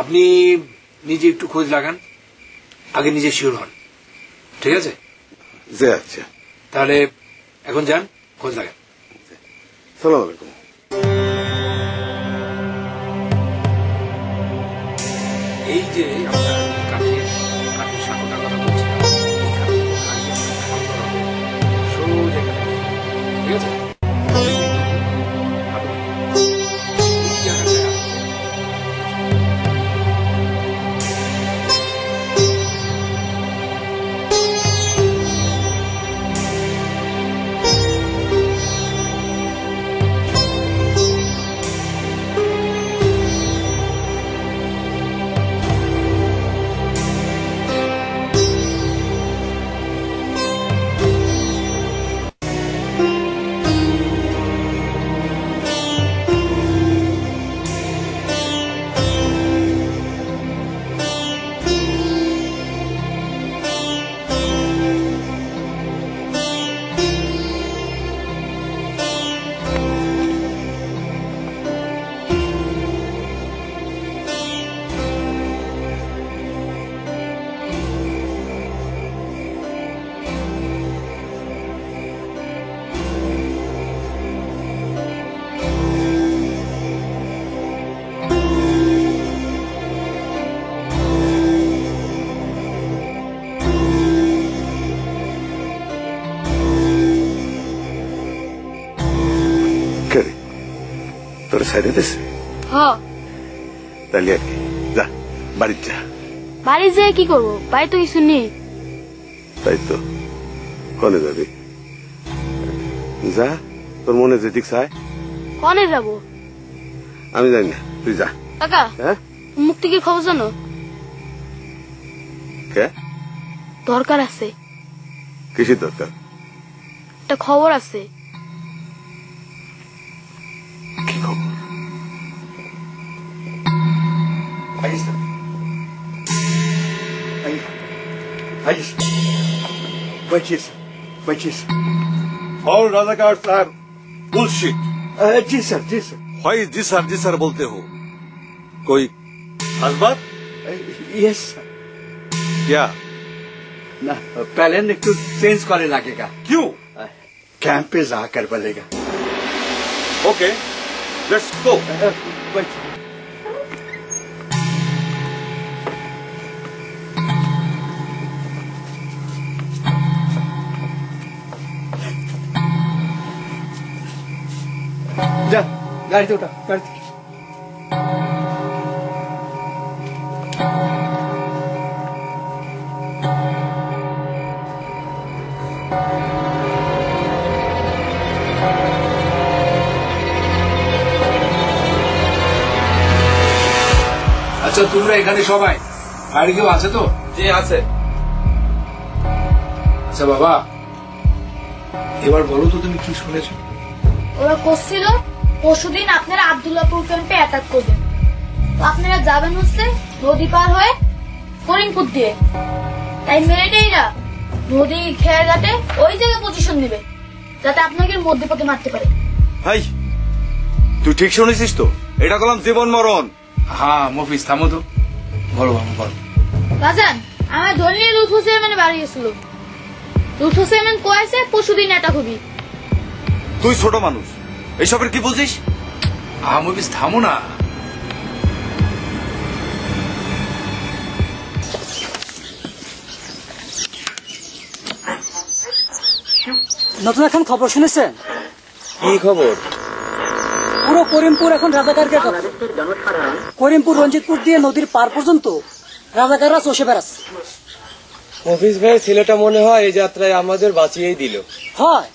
আপনি নিজে একটু খোঁজ লাগান, আগে নিজে শিওর হন, ঠিক আছে? আচ্ছা, তাহলে এখন যান, খোঁজ লাগান। সালাম আলাইকুম। এই যে আপনার কাঠের সাঁকোটার কথা বলছিলাম, সোজা এখানে, ঠিক আছে? তোর সাইডে দিছে? তাহলে আর কি, যা বাড়ির যা। বাড়ি যেয়ে কি করবো? বাড়ি তো কিছু নেই। তাই তো, কনে যাবি? যা, তোর মনে যেদিক চায়। কনে যাবো? আমি জানি না, তুই যা। কাকা, হ্যাঁ, মুক্তির খবর জানো? কে? দরকার আছে। কিসের দরকার? একটা খবর আছে। কি খবর? All Razakars are bullshit. जी सर, जी सर। Why जी सर बोलते हो? कोई खास बात? Yes sir. क्या? ना पहले ने कुछ चेंज करने लगेगा। क्यों? कैंप पे जाकर बोलेगा। Okay, let's go. जा, गाड़ी से उठा, गाड़ी से। আচ্ছা তোমরা এখানে সবাই বাড়ি কেউ আছে তো? জি আছে। আচ্ছা বাবা, এবার বলো তো তুমি কি শুনেছো? ওরা করছিল পরশুদিন আপনারা আব্দুল্লাহপুর ক্যাম্পে অ্যাটাক করবেন, তো আপনারা যাবেন হচ্ছে নদী পার হয়ে করিমপুর দিয়ে। তাই মিলিটারিরা নদী খেয়ার ঘাটে ওই জায়গায় পজিশন নেবে যাতে আপনাকে মধ্যে পথে মারতে পারে। হাই, তুই ঠিক শুনেছিস তো? এটা করলাম জীবন মরণ। হ্যাঁ মফিজ থামো তো, বলো বাবা বলো। বাজান আমার ধরে লুৎ হোসেন বাড়ি গেছিল। লুৎ হোসেন কয়েছে পরশুদিন অ্যাটাক হবি। তুই ছোট মানুষ, এইসবের কি বুঝিস? মফিজ থামো না। নতুন এখন খবর শুনেছেন? কি খবর? পুরো করিমপুর এখন রাজাকারকে দখল। করিমপুর রঞ্জিতপুর দিয়ে নদীর পার পর্যন্ত রাজাকাররা চষে বেড়াচ্ছে। মফিজ ভাই ছেলেটা মনে হয় এই যাত্রায় আমাদের বাঁচিয়েই দিল। হয়,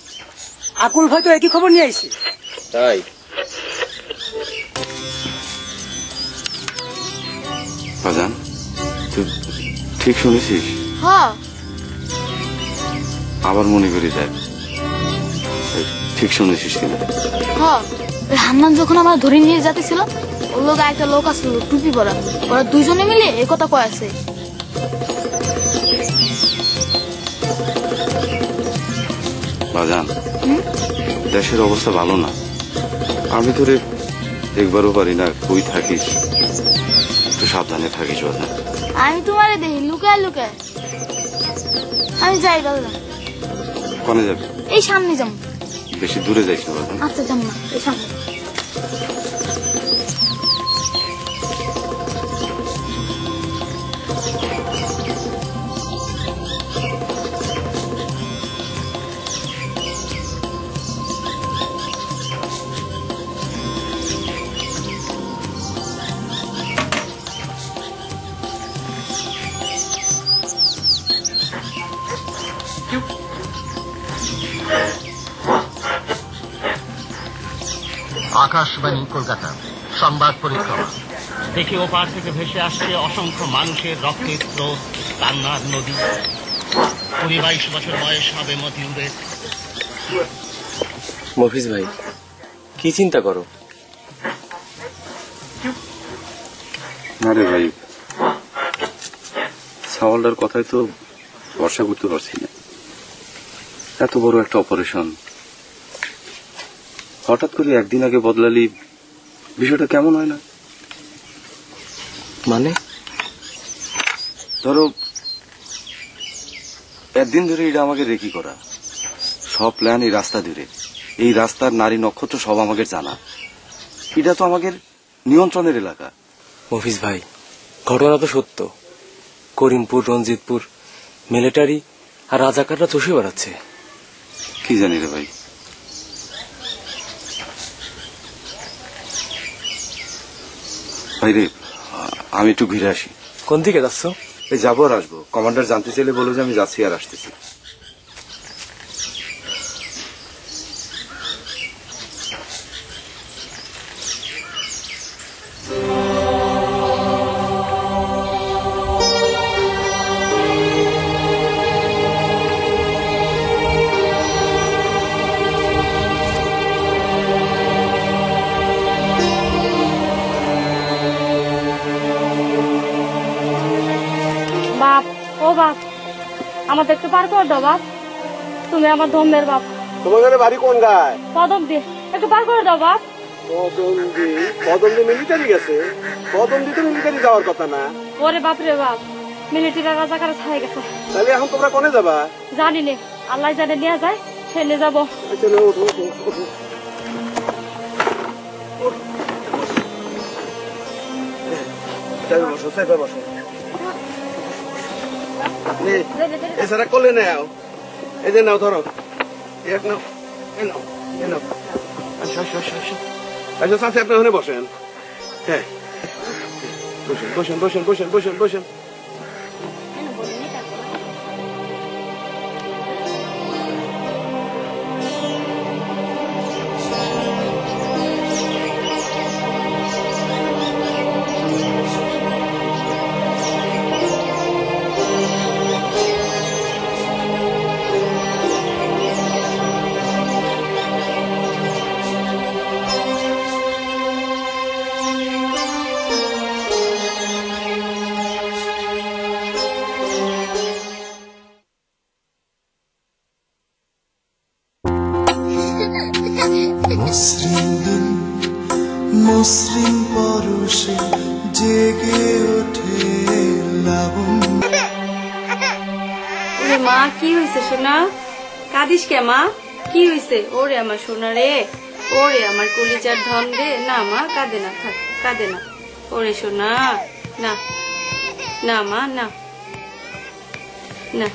আকুল ভাই তো একই খবর নিয়ে আইছে। তাই বাজান, তুই ঠিক শুনেছিস? হ্যাঁ আবার মনে করে দেখ ঠিক শুনেছিস কিনা। হ্যাঁ, হান্নান যখন আমার ধরে নিয়ে যাতেছিল ওর লোক একটা লোক আসলো টুপি পরা, ওরা দুইজনে মিলে এই কথা কয় আছে। বাজান, দেশের অবস্থা ভালো না। আমি তোরে দেখবারও পারি না, কই থাকিস, একটু সাবধানে থাকিস বাজান। আমি তোমারে দেখি লুকায় লুকায়। আমি যাই বাজান। কনে যাবি? এই সামনে যাবো। বেশি দূরে যাইস না বাজান। আচ্ছা যাবো না, এই সামনে। আকাশবাণী কলকাতা সংবাদ পরিক্রমা। দেখে ওপার থেকে ভেসে আসছে অসংখ্য মানুষের রক্তের স্রোত, কান্নার নদী। 22 বছর বয়স হবে মতিউরের। মফিজ ভাই কি চিন্তা করো? না রে ভাই, সাওয়ালটার কথায় তো ভরসা করতে পারছি না। এত বড় একটা অপারেশন হঠাৎ করে একদিন আগে বদলালি, বিষয়টা কেমন হয় না? মানে ধরো একদিন ধরে এটা আমাকে রেকি করা, সব প্ল্যান এই রাস্তা ধরে, এই রাস্তার নারী নক্ষত্র সব আমাকে জানা। এটা তো আমাদের নিয়ন্ত্রণের এলাকা। মফিজ ভাই ঘটনা তো সত্য। করিমপুর রঞ্জিতপুর মিলিটারি আর রাজাকাররা চষে বেড়াচ্ছে। কি জানি রে ভাই। ভাই রে, আমি একটু ঘুরে আসি। কোন দিকে যাচ্ছ? এই যাবো আর আসবো, কমান্ডার জানতে চাইলে বলো যে আমি যাচ্ছি আর আসতেছি। বাপ, ও বাপ, আমাদের একটু পার করে দাও বাপ। তুমি আমার ধর্মের বাপ। তোমাদের বাড়ি কোন গায়ে? কদম দিয়ে একটু পার করে দাও বাপ। কদমদি মিলিটারি গেছে? কদমদি তো মিলিটারি যাওয়ার কথা না। ওরে বাপ রে বাপ, মিলিটারি রাজাকারে ছাই গেছে। তাহলে এখন তোমরা কোনে যাবা? জানি নে, আল্লাহ জানে নিয়ে যায়, সে নিয়ে যাবো। চলো ওঠো ওঠো ওঠো। বসো, সাইফা বসো। এছাড়া কোলে নাও, এই যে নাও, ধরো এক নাও, এই নাও, এই নাও। আচ্ছা আচ্ছা আচ্ছা আচ্ছা আচ্ছা, সাথে আপনি ওখানে বসেন। হ্যাঁ বসেন বসেন বসেন বসেন বসেন বসেন। মসৃণ দিন মসৃণ পরশে জেগে ওঠে লাবণ্য। ওরে মা, কি হয়েছে সোনা? কাঁদিস কে মা? কি হয়েছে? ওরে আমার সোনা রে, ওরে আমার কলিজার ধন রে। না মা, কাঁদে না, থাক, কাঁদে না। ওরে সোনা, না না মা, না না।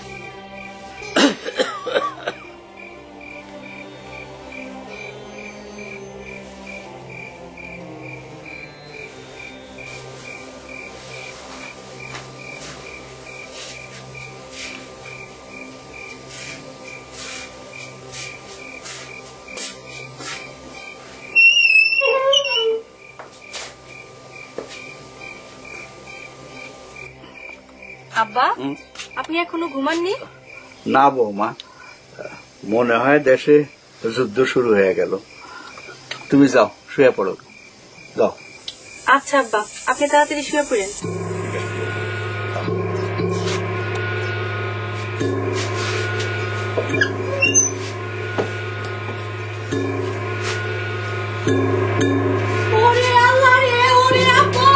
আব্বা, আপনি এখনো ঘুমাননি? না বৌমা, মনে হয় দেশে যুদ্ধ শুরু হয়ে গেল। তুমি যাও, শুয়ে পড়ো, যাও। আচ্ছা আব্বা, আপনি তাড়াতাড়ি শুয়ে পড়েন। ওরে আল্লাহ রে, ওরে আব্বা!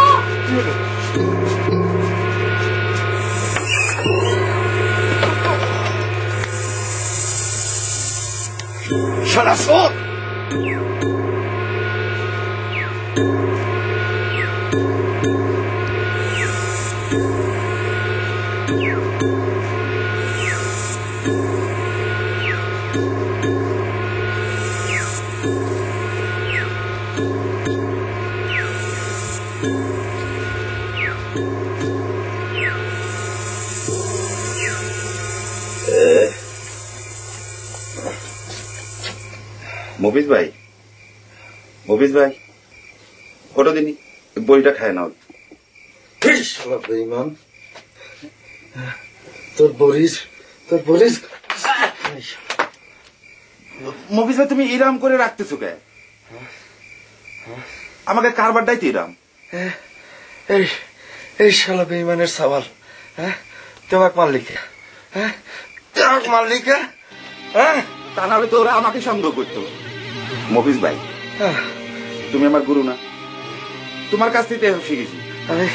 শালা চোর! মফিজ ভাই, মফিজ ভাই, কতদিন বইটা খায় নাও। বেঈমান, তোর বরিস মফিজ ভাই, তুমি ইরাম করে রাখতেছো কে? আমাকে কারবার দাইতে ইরাম। এই শালা বেঈমানের সওয়াল। হ্যাঁ, তোমাকে মাল্লিকা, হ্যাঁ তোমাকে মাল্লিকা, হ্যাঁ, তা নাহলে তো ওরা আমাকে সন্দেহ করতো। মফিজ ভাই, তুমি আমার গুরু না, তোমার কাছ থেকে শিখেছি। আমি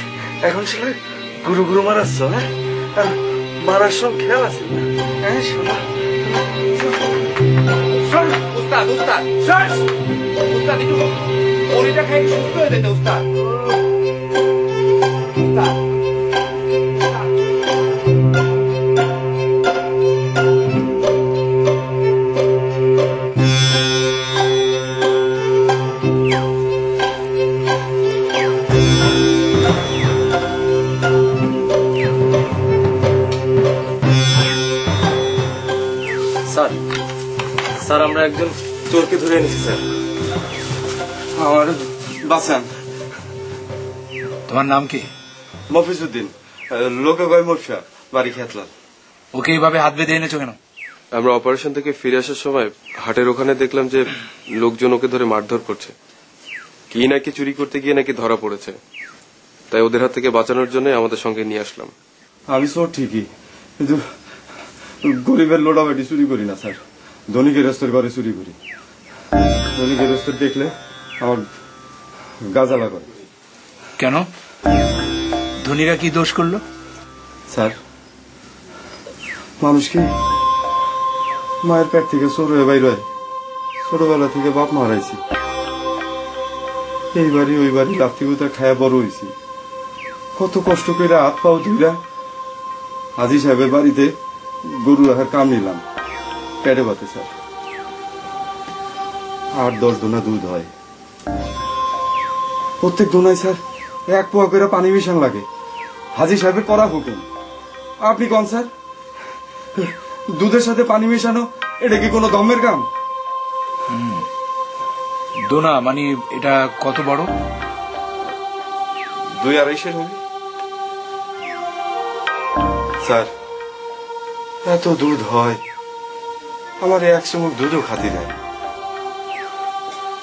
এখন শালা গুরু গুরু মারাচ্ছ? হ্যাঁ, মারার সব খেয়াল আছে না? হ্যাঁ শালা, উস্তাদ উস্তাদ উস্তাদ, একটু বড়িটা খাই সুস্থ হয়ে যেতে উস্তাদ। উস্তাদ, স্যার, আমরা একজন চোরকে ধরে এনেছি স্যার। আমার বাঁচান। তোমার নাম কি? মফিজউদ্দিন, লোকে কয় মফিয়া, বাড়ি খেতলাল। ওকে এইভাবে হাত বেঁধে এনেছো কেন? আমরা অপারেশন থেকে ফিরে আসার সময় হাটের ওখানে দেখলাম যে লোকজন ওকে ধরে মারধর করছে। কি নাকি চুরি করতে গিয়ে নাকি ধরা পড়েছে, তাই ওদের হাত থেকে বাঁচানোর জন্য আমাদের সঙ্গে নিয়ে আসলাম। আমি চোর ঠিকই, কিন্তু গরিবের লোটাবাটি চুরি করি না স্যার, ধনী গৃহস্থের ঘরে চুরি করি। ধনী গৃহস্থ দেখলে আমার গাজালা করে। কেন? ধনীরা কি দোষ করলো? স্যার, মানুষ কি মায়ের পেট থেকে চোর হয়ে বাইর হয়? ছোটবেলা থেকে বাপ মারাইছি, এই বাড়ি ওই বাড়ি লাফতি গুতা খায়া বড় হয়েছি। কত কষ্ট করে হাত পাও ধুইরা হাজি সাহেবের বাড়িতে গরু রাখার কাম নিলাম পেটে বাতে স্যার। 8-10 দোনা দুধ হয়, প্রত্যেক দোনায় স্যার 1 পোয়া করে পানি মিশান লাগে। হাজি সাহেবের করা হুকুম। আপনি কোন স্যার, দুধের সাথে পানি মেশানো এটা কি কোনো দমের কাম? দোনা মানে এটা কত বড়? 2-2.5 হবে স্যার। এত দুধ হয়, আমার 1 চুমুক দুধও খাতি নাই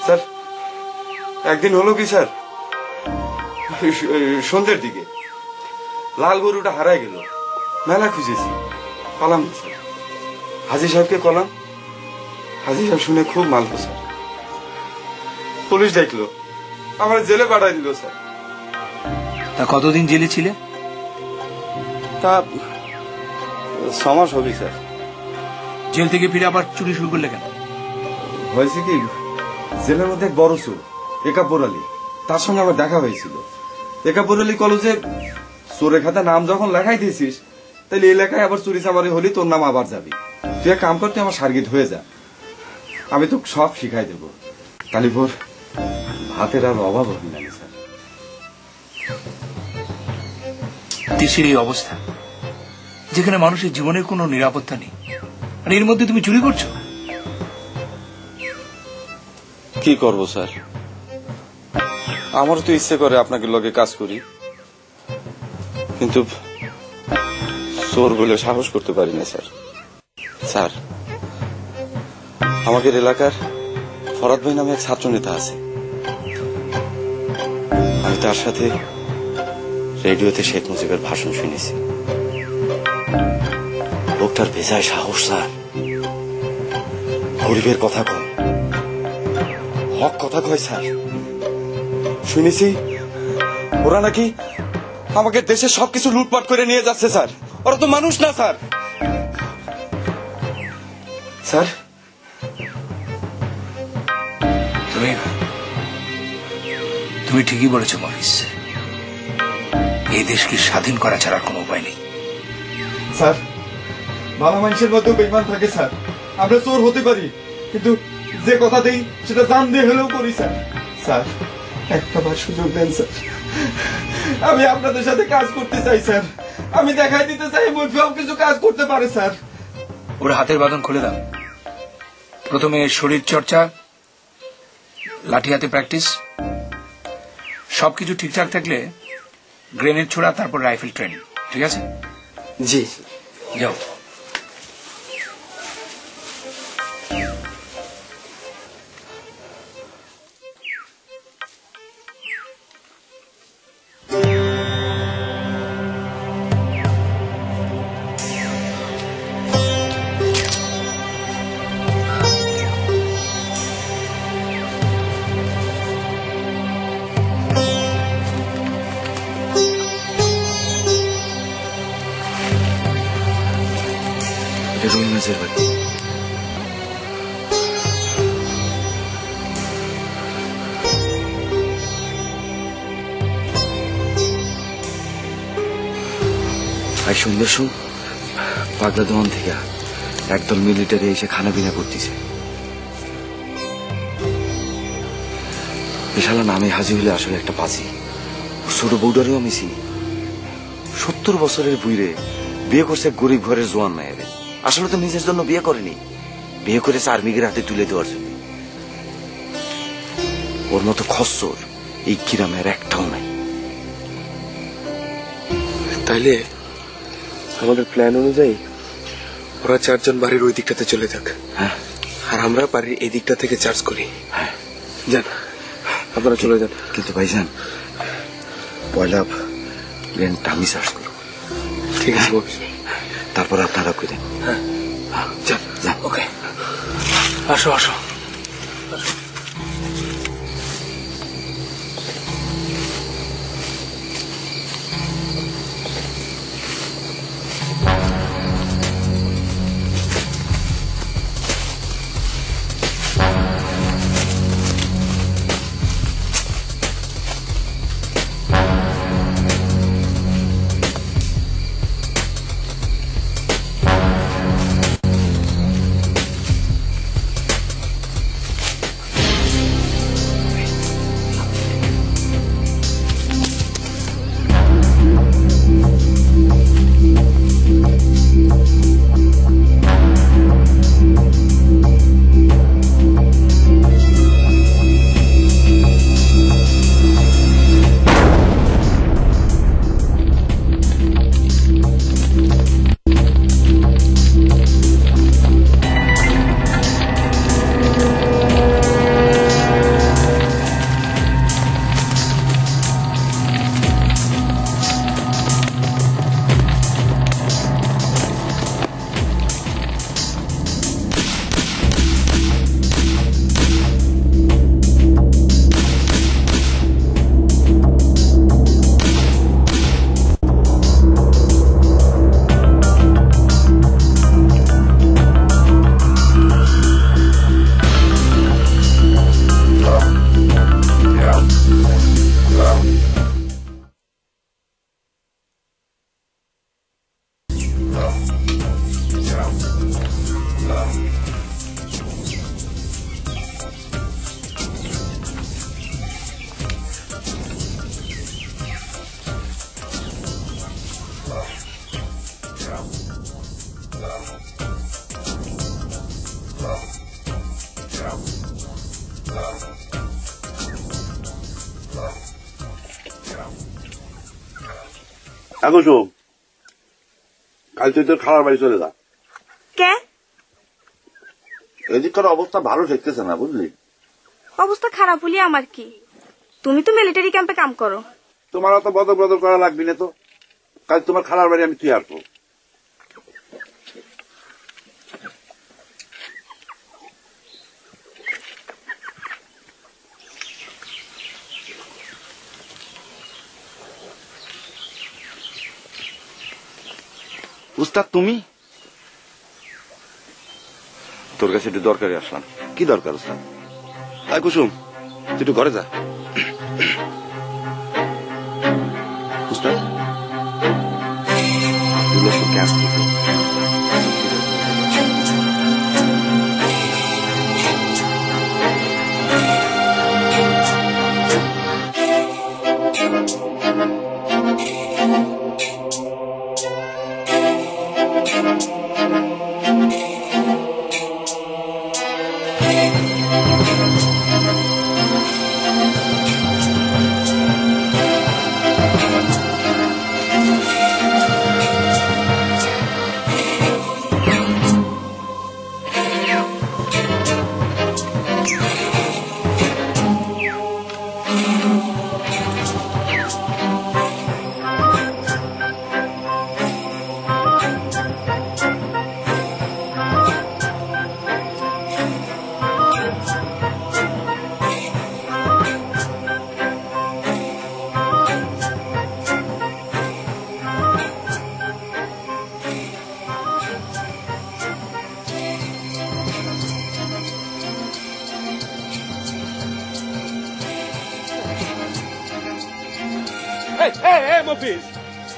স্যার। একদিন হলো কি স্যার, সন্ধ্যের দিকে লাল গরুটা হারাই গেল। মেলা খুঁজেছি, কলাম হাজি সাহেবকে কলাম। হাজি সাহেব শুনে খুব মালতো স্যার, পুলিশ ডাকলো, আমার জেলে পাঠাই দিল স্যার। তা কতদিন জেলে ছিলে? তা 6 মাস হবে স্যার। জেল থেকে ফিরে আবার চুরি শুরু করলে কেন? হয়েছে কি, জেলের মধ্যে এক বড় চোর একাব্বর আলী, তার সঙ্গে আমার দেখা হয়েছিল। একাব্বর আলী কলেজে চোরের খাতা নাম যখন লেখাই দিয়েছিস, তাহলে এই লেখায় আবার চুরি চামারি হলি তোর নাম আবার যাবি। তুই এক কাম করতে আমার সার্গিত হয়ে যা, আমি তোকে সব শিখাই দেব। কালীপুর ভাতের আর অভাব হবে না স্যার। দেশের এই অবস্থা, যেখানে মানুষের জীবনের কোনো নিরাপত্তা নেই, আর এর মধ্যে তুমি চুরি করছো? কি করব স্যার, আমারও তো ইচ্ছে করে আপনাকে লগে কাজ করি, কিন্তু চোর বলে সাহস করতে পারি না স্যার। স্যার, আমাদের এলাকার ফরাদ ভাই নামে এক ছাত্র নেতা আছে, আমি তার সাথে রেডিওতে শেখ মুজিবের ভাষণ শুনেছি। লোকটার বেজায় সাহস স্যার, গরিবের কথা কয়, হক কথা কয় স্যার। শুনেছি ওরা নাকি আমাকে দেশের সবকিছু লুটপাট করে নিয়ে যাচ্ছে স্যার। ওরা তো মানুষ না স্যার। স্যার, তুমি ঠিকই বলেছ মফিজ, এই দেশকে স্বাধীন করা ছাড়া কোনো উপায় নেই। স্যার, ভালো মানুষের মধ্যেও বেঈমান থাকে স্যার। আমরা চোর হতে পারি, কিন্তু যে কথা দেই সেটা জান দিয়ে হলেও করি স্যার। স্যার, একটাবার সুযোগ দেন স্যার, আমি আপনাদের সাথে কাজ করতে চাই স্যার। আমি দেখাই দিতে চাই সব কিছু কাজ করতে পারে স্যার। ওর হাতের বাঁধন খুলে দাও। প্রথমে শরীর চর্চা, লাঠি হাতে প্র্যাকটিস, সবকিছু ঠিকঠাক থাকলে গ্রেনেড ছোড়া, তারপর রাইফেল ট্রেনিং। ঠিক আছে? জি, যাও। রহিমের বাড়ি। আজ সন্ধ্যার সময় পাগলা দোকান থেকে একদল মিলিটারি এসে খানা পিনা করতেছে। বিশালা নামে হাজি হলে আসলে একটা পাজি। ছোট বউডারেও আমি চিনি। 70 বছরের বুইরে বিয়ে করছে গরিব ঘরের জোয়ান মেয়েরে। আসলে তো নিজের জন্য বিয়ে করেনি, বিয়ে করেছে আর্মিদের হাতে তুলে দেওয়ার জন্য। ওর মতো খচ্চর এই গ্রামের একটাও নাই। তাইলে আমাদের প্ল্যান অনুযায়ী ওরা 4 জন বাড়ির ওই দিকটাতে চলে যাক, আর আমরা বাড়ির এই দিকটা থেকে চার্জ করি। যান, আপনারা চলে যান। কিন্তু ভাইজান, পয়লা প্লেনটা আমি চার্জ করব। ঠিক আছে, তারপর আপনারা করেন। যান যান। ওকে, আসো আসো। এখন শোন, কাল তুই তোর খালার বাড়ি চলে যা। কে? এদিককার অবস্থা ভালো ঠেকতেছে না, বুঝলি? অবস্থা খারাপ হলে আমার কি? তুমি তো মিলিটারি ক্যাম্পে কাম করো। তোমার অত বদল বদল করা লাগবে না তো। কাল তোমার খালার বাড়ি আমি তুই আসবো। উস্তাদ তুমি? তোর কাছে একটু দরকারে আসলাম। কি দরকার উস্তাদ? আয় কুসুম, তুই একটু ঘরে যা। উস্তাদ ক্যাম্প থেকে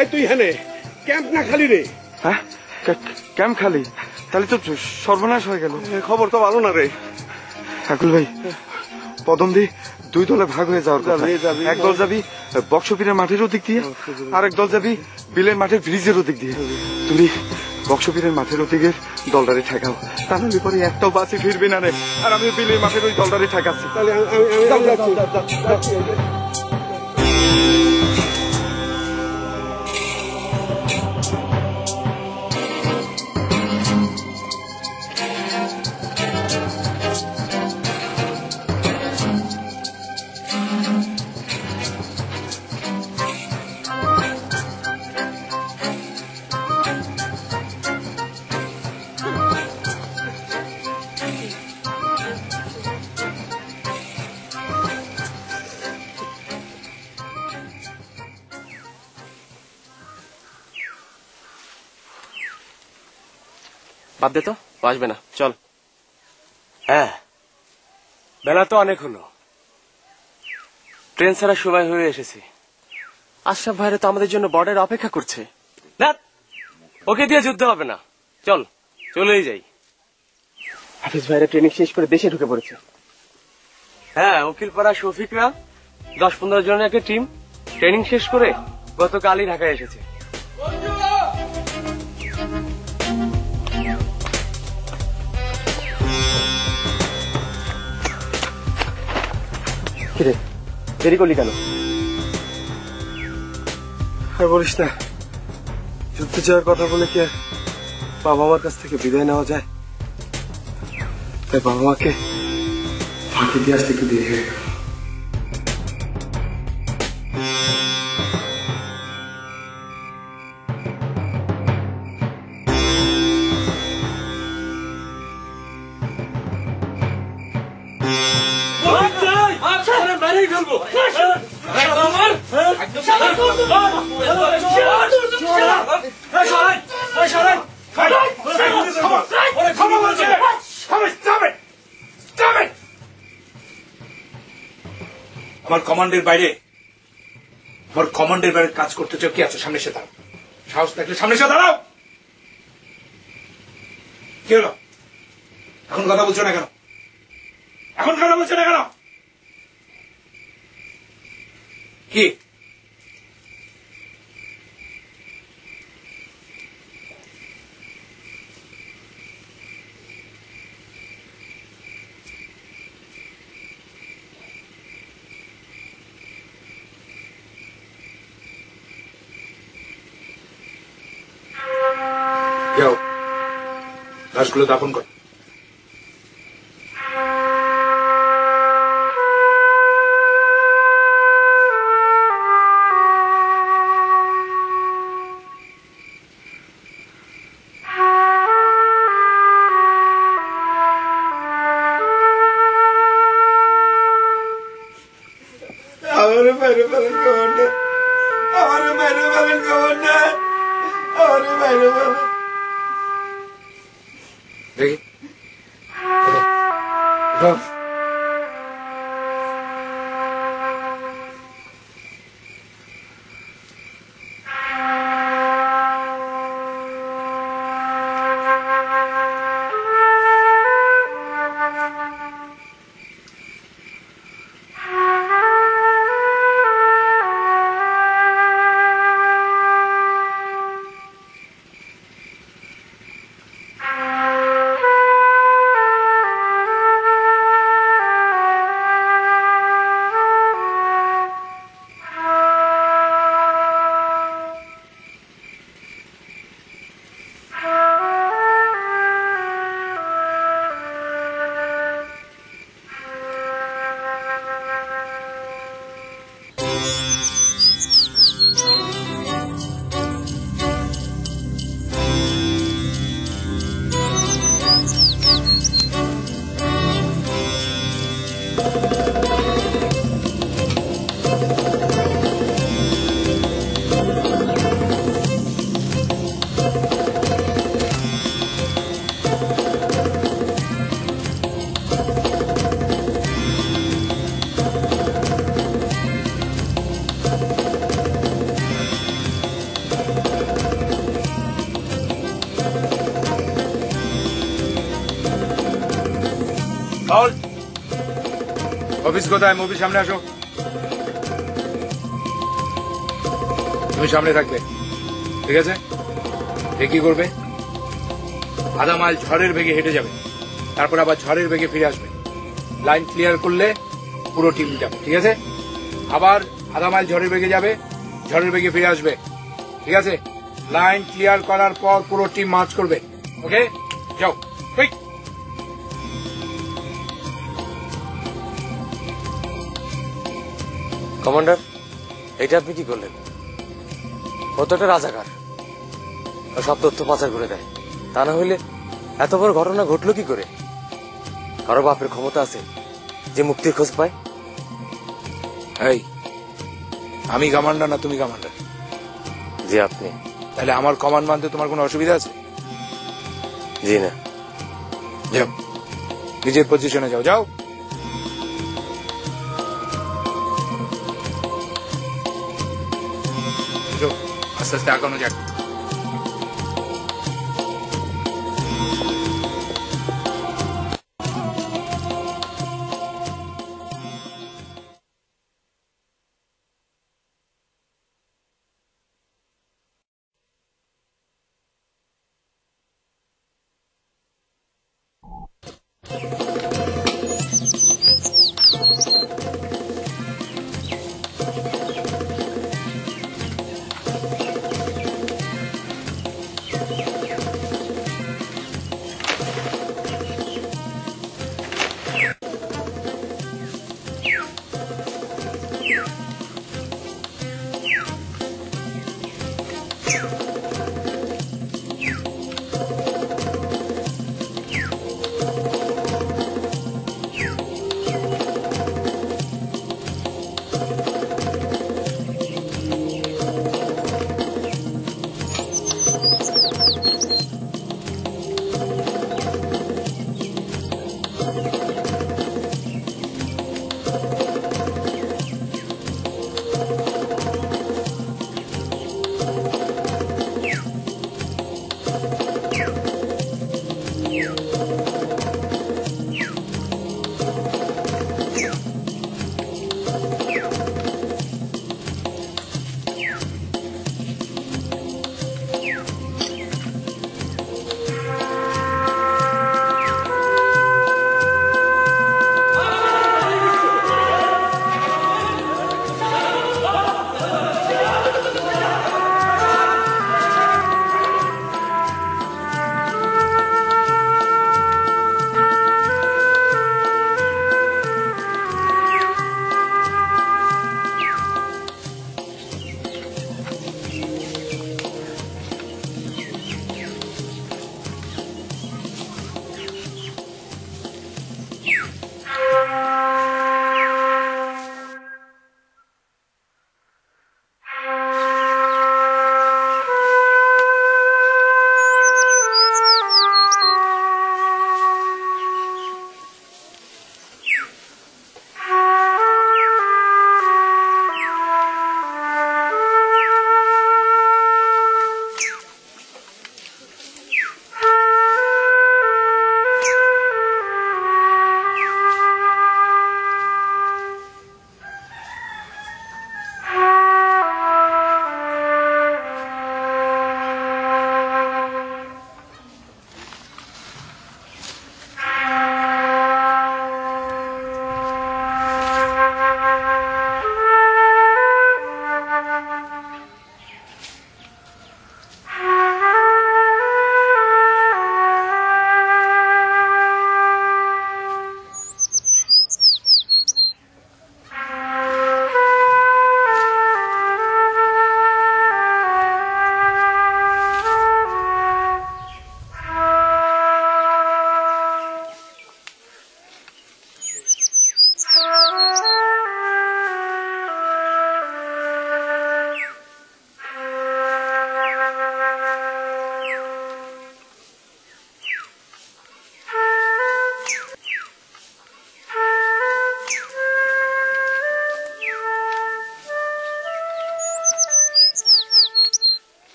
এই তুই হেনে ক্যাম্প না খালি রে? হ্যাঁ, ক্যাম্প খালি? তাহলে তো সর্বনাশ হয়ে গেল। খবর তো ভালো না রে। আকুল ভাই, পদম দি দুই দলে ভাগ হয়ে যাওয়ার কথা। এক দল যাবি বক্সপীরের মাঠের ওদিক দিয়ে, আরেক দল যাবি বিলের মাঠের ব্রিজের ওদিক দিয়ে। তুমি বক্সপীরের মাঠের ওদিকের দলটারে ঠেকাও, তাহলে পরে একটাও বাসে ফিরবি না রে। আর আমি বিলের মাঠের ওই দলটারে ঠেকাচ্ছি। বাদ দে তো, ও আসবে না, চল। হ্যাঁ, বেলা তো অনেক হলো, ট্রেন ছাড়া সময় হয়ে এসেছে। আশরাফ ভাইরা তো আমাদের জন্য বর্ডারে অপেক্ষা করছে। না, ওকে দিয়ে যুদ্ধ হবে না, চল চলেই যাই। হাফিজ ভাইরা ট্রেনিং শেষ করে দেশে ঢুকে পড়েছে। হ্যাঁ, উকিলপাড়া শফিকরা 10-15 জনের একটা টিম ট্রেনিং শেষ করে গতকালই ঢাকায় এসেছে। কিরে, দেরি করলি কেন? আর বলিস না, যুদ্ধে যাওয়ার কথা বলে কি আর বাবা মার কাছ থেকে বিদায় নেওয়া যায়? তাই বাবা মাকে ফাঁকি দিয়ে আসতে একটু দেরি হয়ে গেল। আমার কমান্ডের বাইরে কাজ করতে চাও, কি আছো? সামনে এসে দাঁড়াও, সাহস থাকলে সামনে এসে দাঁড়াও। কি হলো? এখন কথা বলছো না কেন? কি লাশগুলো দাফন কর। আমারে বাইরে ফেলেন কমান্ডার, আমারে বাইরে ফেলেন কমান্ডার, আমারে বাইরে ফেলেন। দেখি ওঠো। অফিস কোথায়? মুভি সামনে আসো। তুমি সামনে থাকবে, ঠিক আছে? কি করবে? আধা মাইল ঝড়ের বেগে হেঁটে যাবে, তারপর আবার ঝড়ের বেগে ফিরে আসবে। লাইন ক্লিয়ার করলে পুরো টিম যাবে, ঠিক আছে? আবার আধা মাইল ঝড়ের বেগে যাবে, ঝড়ের বেগে ফিরে আসবে, ঠিক আছে? লাইন ক্লিয়ার করার পর পুরো টিম মার্চ করবে। ওকে, যাও কুইক। কমান্ডার, এটা আপনি কি করলেন? ও তো একটা রাজাকার, সব তথ্য পাচার করে দেয়। তা না হইলে এত বড় ঘটনা ঘটলো কি করে? কারো বাপের ক্ষমতা আছে যে মুক্তির খোঁজ পায়? এই, আমি কমান্ডার না তুমি কমান্ডার? জি আপনি। তাহলে আমার কমান্ড মানতে তোমার কোনো অসুবিধা আছে? জি না। যাও, নিজের পজিশনে যাও। যাও। আস্তে আস্তে আগানো যাক।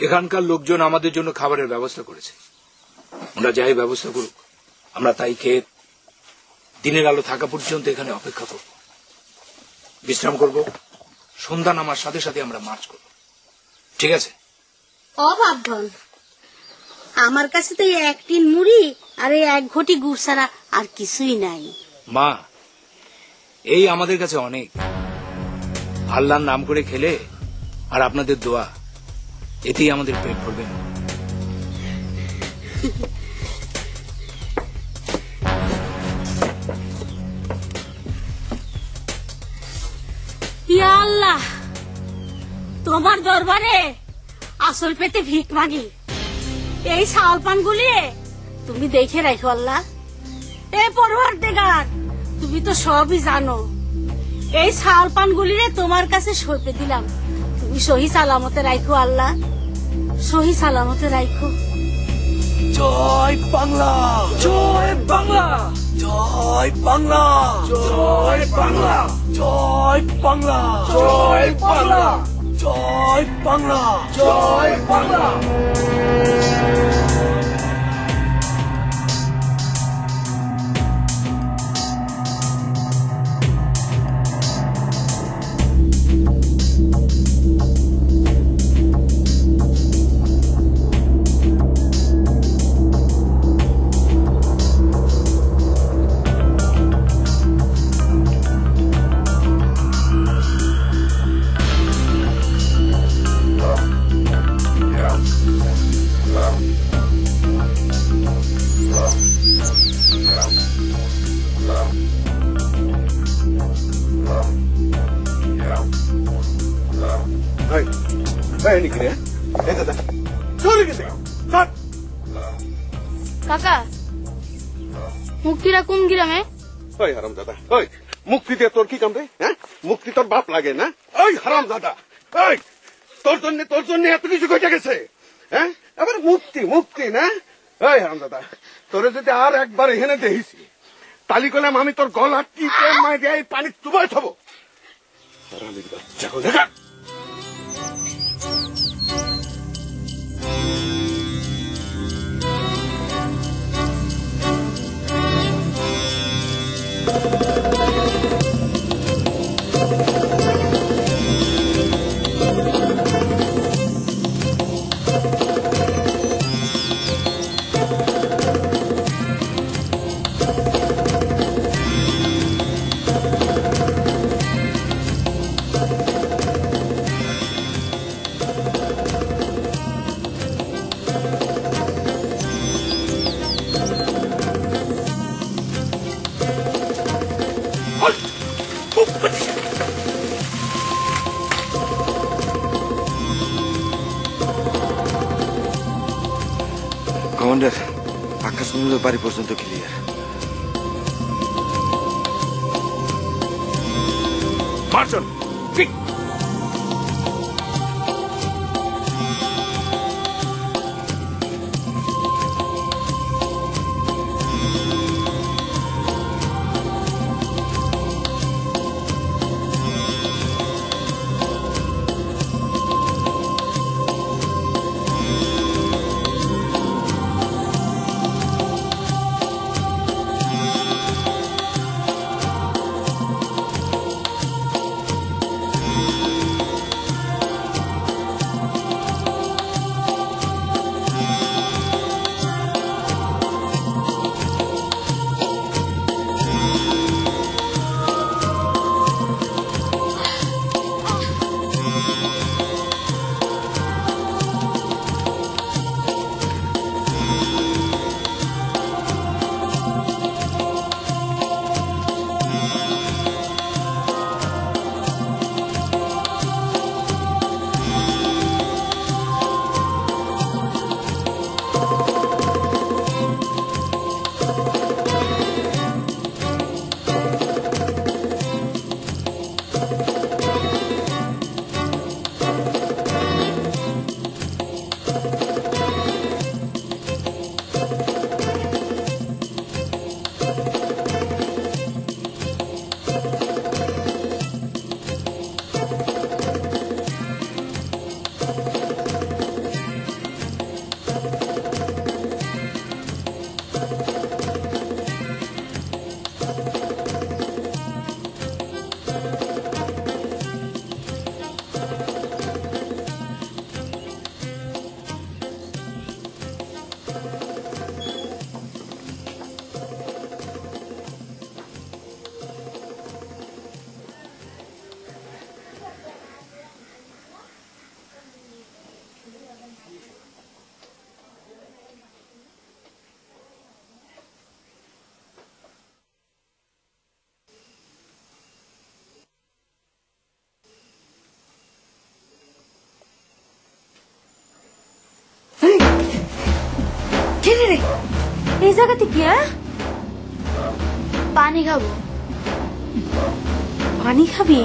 এখানকার লোকজন আমাদের জন্য খাবারের ব্যবস্থা করেছে। ওরা যাই ব্যবস্থা করুক, আমরা তাই খেয়ে দিনের আলো থাকা পর্যন্ত এখানে অপেক্ষা করব, বিশ্রাম করব। সন্ধ্যা নামার সাথে সাথে আমরা মার্চ করব, ঠিক আছে? অভাবধন, আমার কাছে তো এক টিন মুড়ি আর এই এক ঘটি গুড় ছাড়া আর কিছুই নাই। মা, এই আমাদের কাছে অনেক। আল্লাহর নাম করে খেলে আর আপনাদের দোয়া, এতেই আমাদের পেট ভরবে। ইয়া আল্লাহ, তোমার দরবারে আসল পেতে ভিক মাগি। এই চাউল পান গুলি তুমি দেখে রাখো আল্লাহ। এ পরওয়ারদিগার, তুমি তো সবই জানো। এই চাউল পান গুলি তোমার কাছে সঁপে দিলাম, তুমি সহি সালামতে রাখো আল্লাহ, সহি সালামতে রাখো। জয় বাংলা, জয় বাংলা, জয় বাংলা, জয় বাংলা, জয় বাংলা, জয় বাংলা, জয় বাংলা, জয় বাংলা। কাকা, মুক্তিরা কোন গ্রামে? ওই হারাম দাদা, ওই মুক্তি দিয়ে তোর কি কাম রে? হ্যাঁ, মুক্তি তোর বাপ লাগে না? ওই হারাম দাদা, ওই তোর জন্য এত কিছু ঘটে গেছে। হ্যাঁ, এবার মুক্তি মুক্তি না? ওই হারাম দাদা, তোরে যদি আর একবার এখানে দেখিছি, তালি করলাম আমি তোর গলা টিপে মাই দিয়ে পানি চুবাই থবো। হারামির বাচ্চা কোথাকার। কমান্ডার, আকাশ মন্দিরের বাড়ি পর্যন্ত ক্লিয়ার। মার্শাল, ঠিক। রে এই জায়গাতে কি? পানি খাবো। পানি খাবি?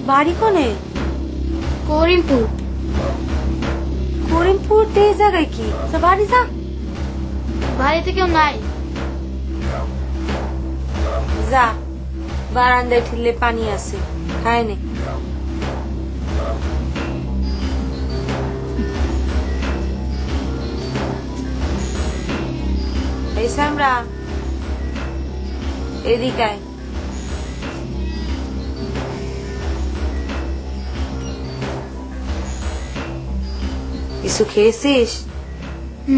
বাড়ি কোনে? করিমপুর। করিমপুর এই জায়গায় কি? বাড়ি যা। বাড়িতে কেউ নাই। যা বারান্দায় ঠিললে পানি আছে, খায় নে। এই সামরা এদিকে আয়। কিছু খেয়েছিস?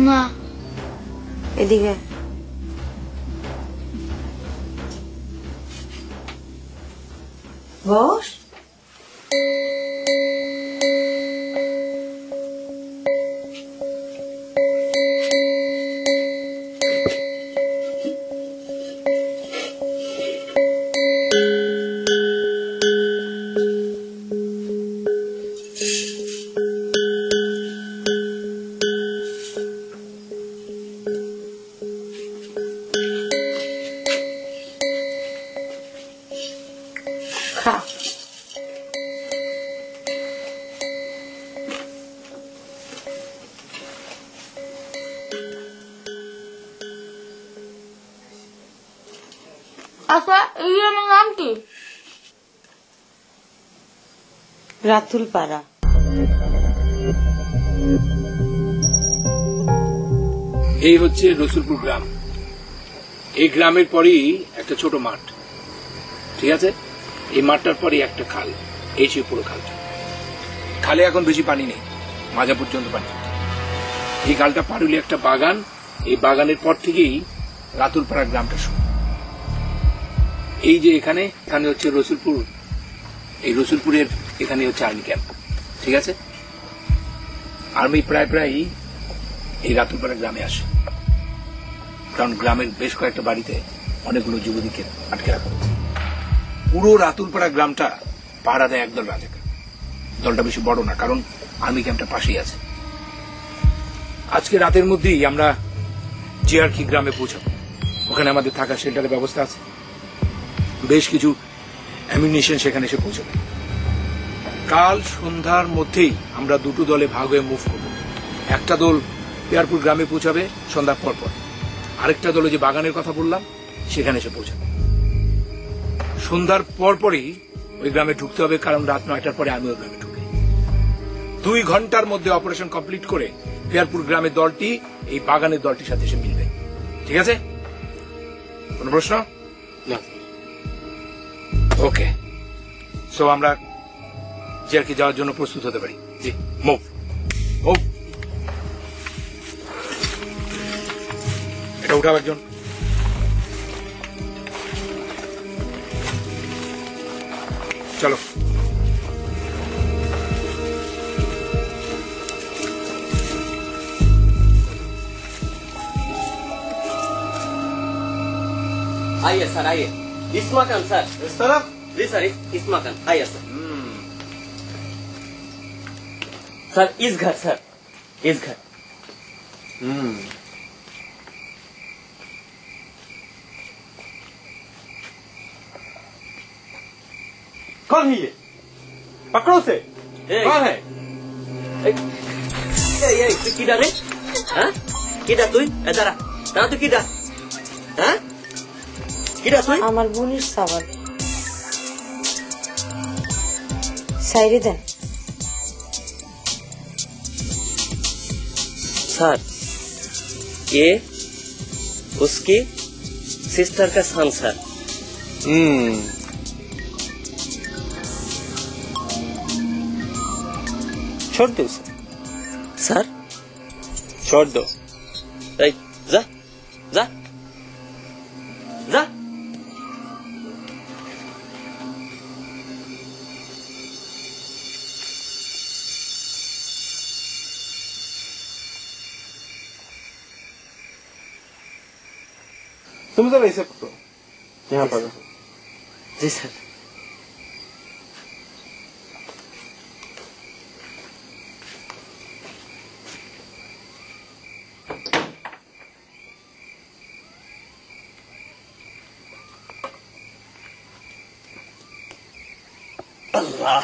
না। এদিকে বস। আচ্ছা এই গ্রামের নাম কি? রাতুল পাড়া। এই হচ্ছে রসুলপুর গ্রাম। এই গ্রামের পরই একটা ছোট মাঠ, ঠিক আছে? এই মাঠটার পরে একটা খাল, এই সেই পুরো খালটা। খালে এখন বেশি পানি নেই, মাজা পর্যন্ত পানি। এই খালটা পার হলে একটা বাগান, এই বাগানের পর থেকেই রাতুলপাড়া গ্রামটা শুরু। এই যে এখানে হচ্ছে রসুলপুর, এই রসুলপুরের এখানে হচ্ছে আর্মি ক্যাম্প, ঠিক আছে? আর্মি প্রায় এই রাতুলপাড়া গ্রামে আসে, কারণ গ্রামের বেশ কয়েকটা বাড়িতে অনেকগুলো যুবতীকে আটকে রাখা হয়েছে। পুরো রাতুলপাড়া গ্রামটা পাহারা দেয় একদল রাজাকার। দলটা বেশি বড় না, কারণ আর্মি ক্যাম্পটা পাশেই আছে। আজকে রাতের মধ্যেই আমরা জিয়ারকি গ্রামে পৌঁছাবো। ওখানে আমাদের থাকার শেল্টারের ব্যবস্থা আছে, বেশ কিছু অ্যামিউনিশন সেখানে এসে পৌঁছাবে। কাল সন্ধ্যার মধ্যেই আমরা দুটো দলে ভাগ হয়ে মুভ করব। একটা দল পেয়ারপুর গ্রামে পৌঁছাবে সন্ধ্যার পর, আরেকটা দল যে বাগানের কথা বললাম সেখানে এসে পৌঁছাবে। সন্ধ্যার পরই ওই গ্রামে ঢুকতে হবে, কারণ রাত 9টার পরে আমি ওই গ্রামে ঢুকি। 2 ঘন্টার মধ্যে অপারেশন কমপ্লিট করে পেয়ারপুর গ্রামের দলটি এই বাগানের দলটির সাথে এসে মিলবে, ঠিক আছে? কোন প্রশ্ন? না। ওকে, সো আমরা জিয়ারকি যাওয়ার জন্য প্রস্তুত হতে পারি। জি, মুভ মুভ। এটা উঠাও একজন। চলো। आइए सर, आइए। इस मकान सर। इस तरफ? जी सर, इस मकान। आइए सर। सर इस घर, सर इस घर। कौन है ये? पकड़ो से। कौन है? तू किधर है? हाँ? किधर तू? इधर आ। कहाँ तू किधर? हाँ? किधर तू? আমার বোনের সাবান সাইরে দেন। सर ये उसकी सिस्टर का सन सर। छोड़ दो उसे। सर छोड़ दो। जा जा जा। तुम जरा इसे पकड़ो, यहाँ पर। जी सर। আল্লাহ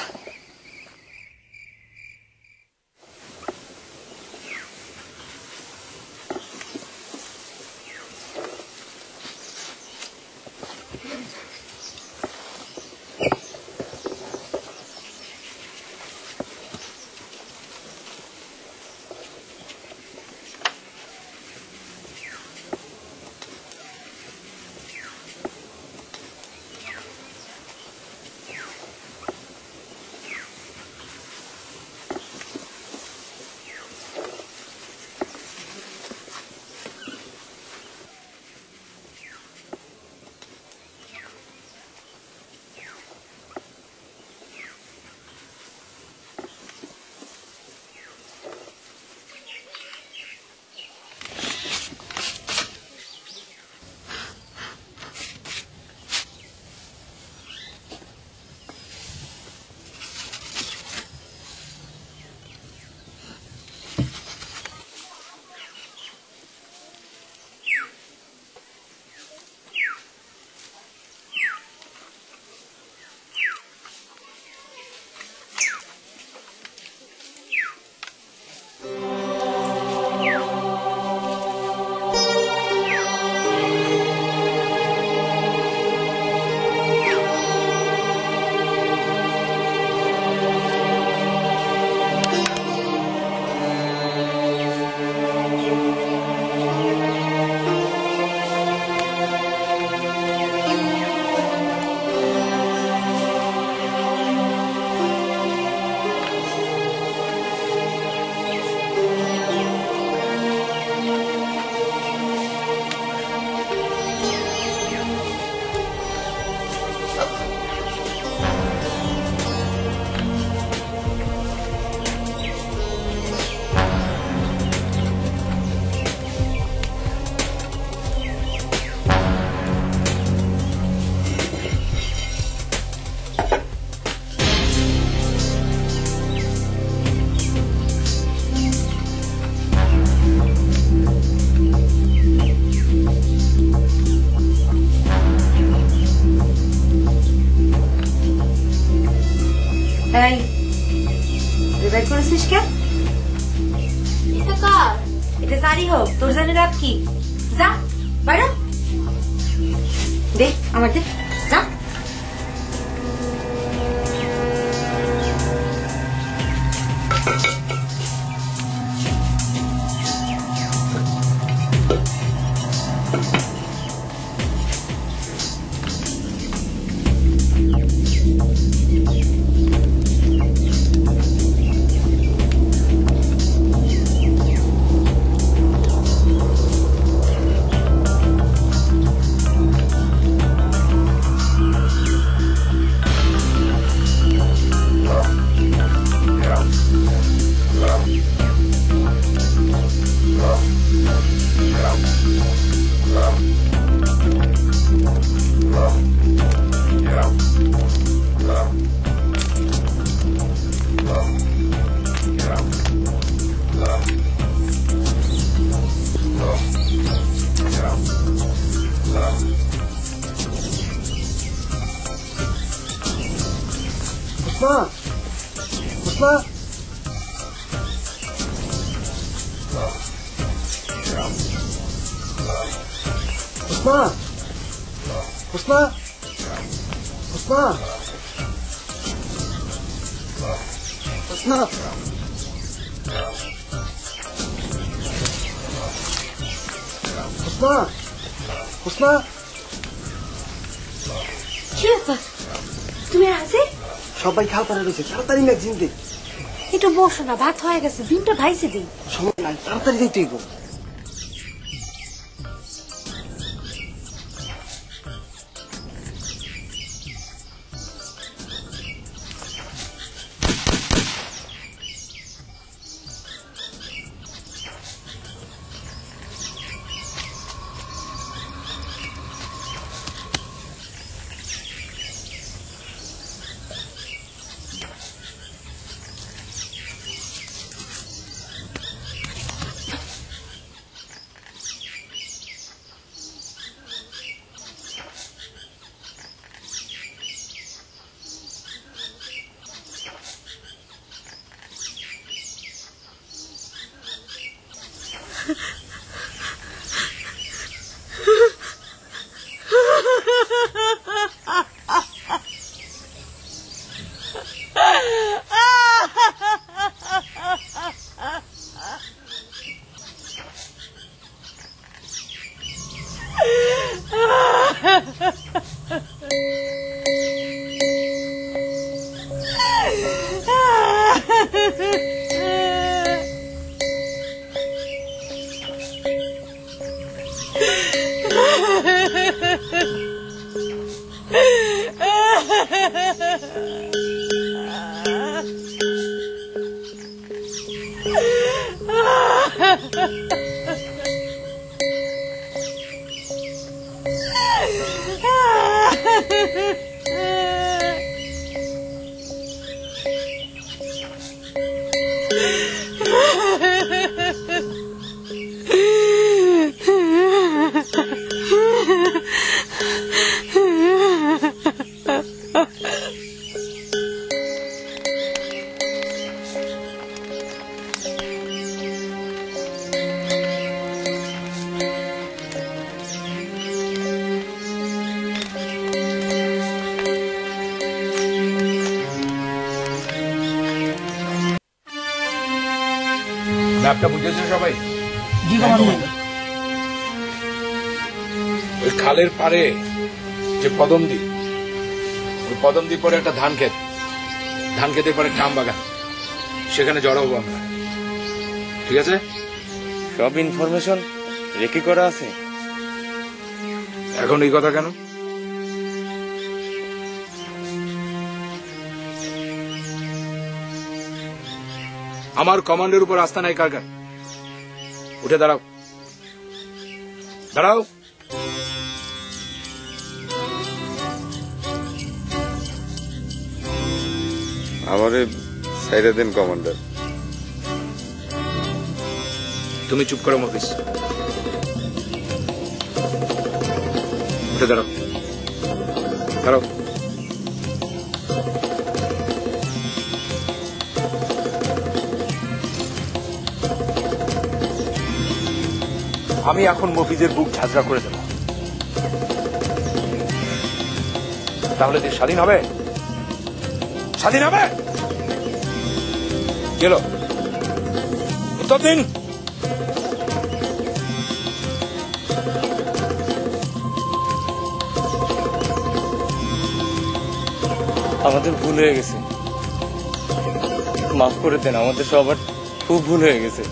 বের করেছিস কে? এটা কার? এটা জারি হোক, তোর জানি রাত কি? যা বাইরে দেখ, আমার দেখ, যা। তুমি আছে সবাই খালপাড়ে রয়েছে, তাড়াতাড়ি ম্যাগজিন দে। একটু বসো না, ভাত হয়ে গেছে, ডিমটা ভাইছে দিই। সময় নাই, তাড়াতাড়ি যাইতে হইব। ম্যাপটা বুঝেছে সবাই? ওই খালের পাড়ে যে পদমদি, ওই পদমদি পরে একটা ধান ক্ষেত, ধান ক্ষেতের পরে একটা আম বাগান, সেখানে জড়ো হবো আমরা। ঠিক আছে? সব ইনফরমেশন রেখে করা আছে। এখন এই কথা কেন? আমার কমান্ডের উপর আস্থা নাই কার কার? উঠে দাঁড়াও, দাঁড়াও। আমারে সাইরা দেন কমান্ডার। তুমি চুপ করো মফিজ। উঠে দাঁড়াও, দাঁড়াও। আমি এখন মফিজের বুক ঝাঁঝরা করে দেব, তাহলে দেশ স্বাধীন হবে? স্বাধীন হবে? গেল উত্তর দিন। আমাদের ভুল হয়ে গেছে, মাফ করে দেন, আমাদের সবার খুব ভুল হয়ে গেছে।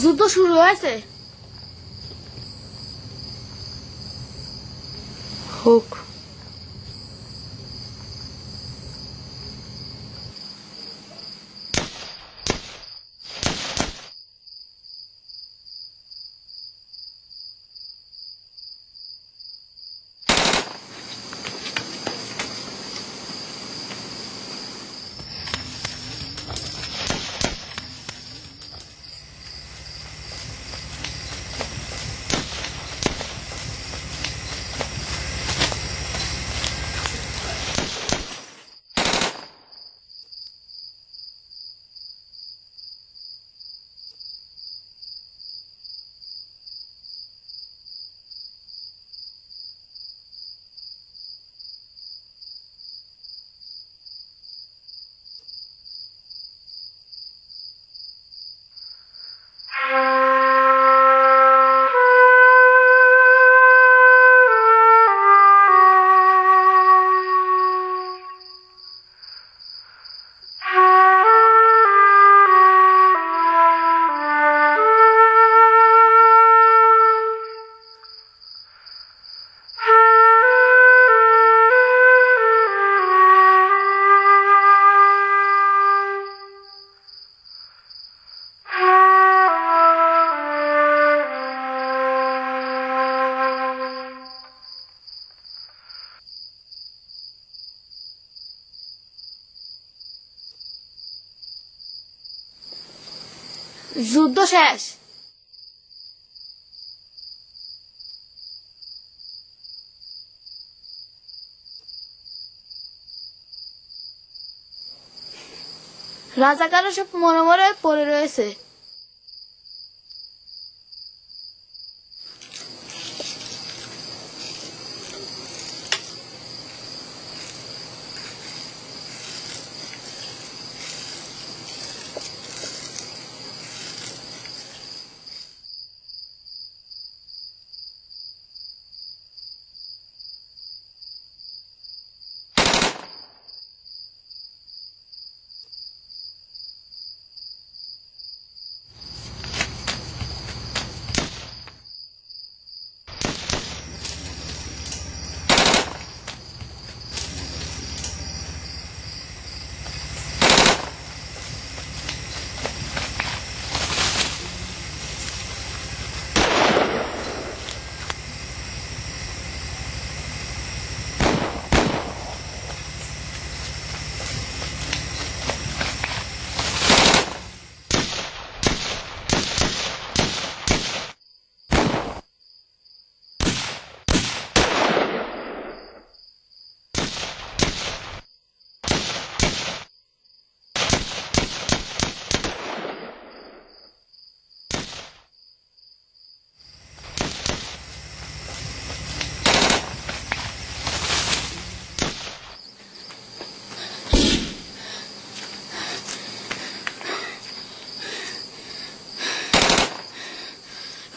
যুদ্ধ শুরু হয়েছে। হোক। যুদ্ধ শেষ। রাজাকাররা সব মনে মনে পড়ে রয়েছে।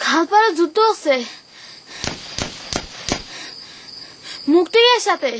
খালপাড়ে যুদ্ধ হচ্ছে মুক্তির সাথে।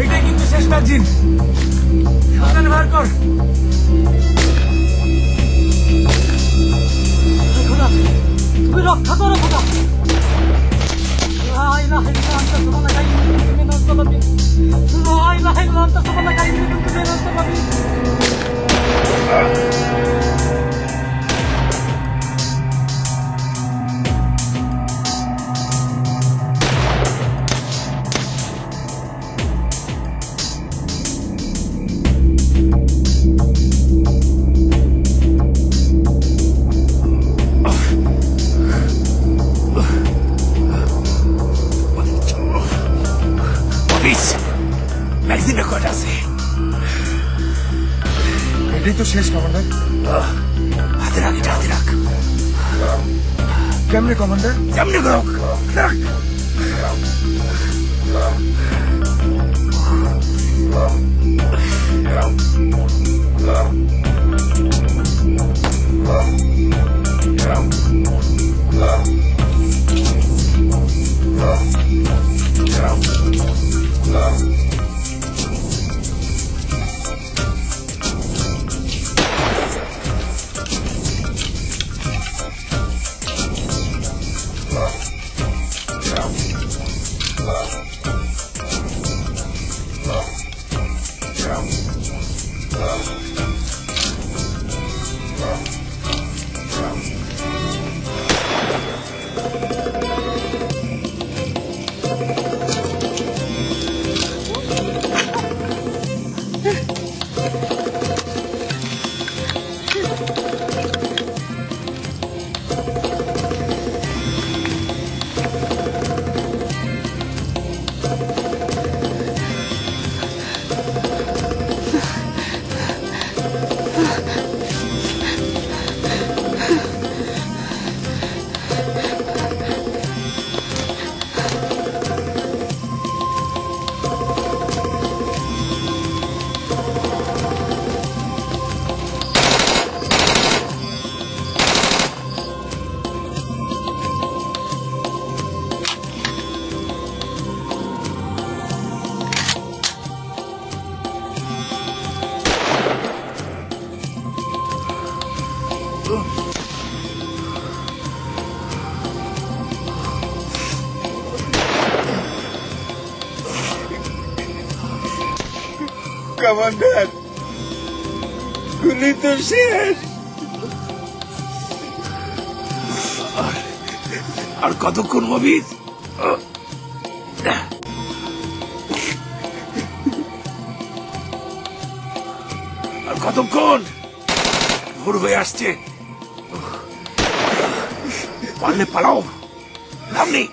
এটাই কিন্তু শেষ ম্যাগজিন। সাবধানে বার কর। খোদা, তুমি রক্ষা করো খোদা। লা ইলাহা ইল্লা আনতা সুবহানাকা ইন্নী কুনতু মিনাজ জালিমিন। লা ইলাহা ইল্লা আনতা সুবহানাকা ইন্নী কুনতু মিনাজ জালিমিন। ম্যাগজিন রেকর্ড আছে। এটাই তো শেষ কমান্ডার। হাতে রাখ, এটা হাতে রাখ। কেমনে কমান্ডার? কেমনে রাখ, রাখ। কমান্ডার, গুলি তো শেষ। আর কতক্ষণ মবিজ? আর কতক্ষণ? ভোর হয়ে আসছে, পারলে পালাও, লাভ নেই।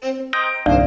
না